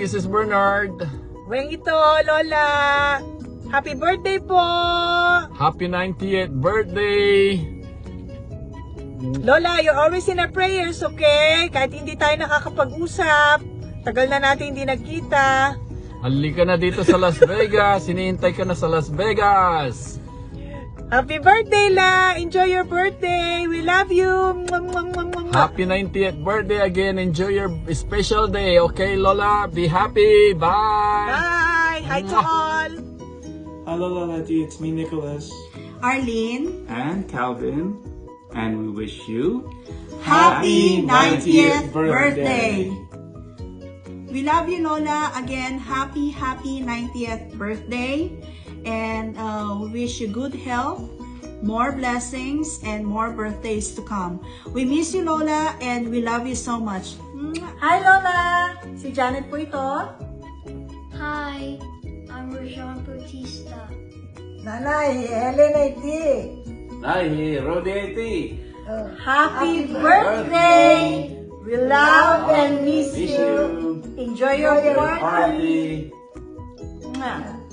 Mrs. Bernard. Weng ito, Lola. Happy birthday po. Happy 90th birthday. Lola, you're always in our prayers, okay? Kahit hindi tayo nakakapag-usap. Tagal na natin hindi nagkita. Halika na dito sa Las Vegas. Hinihintay ka na sa Las Vegas. Happy birthday, La! Enjoy your birthday! We love you! Mwah, mwah, mwah, mwah. Happy 90th birthday again. Enjoy your special day. Okay, Lola? Be happy. Bye. Bye! Hi to all! Hello, Lolati. It's me, Nicholas. Arlene, And Calvin. And we wish you happy 90th 90th birthday! We love you, Lola. Again, happy 90th birthday. And we wish you good health, more blessings, and more birthdays to come. We miss you, Lola, and we love you so much. Hi, Lola! Si Janet po ito. Hi, I'm Rajon Bautista. Nanay, Ellen IT. Hi, Rodeti. Happy birthday! We love and miss you. Enjoy your birthday. Party. Mwah.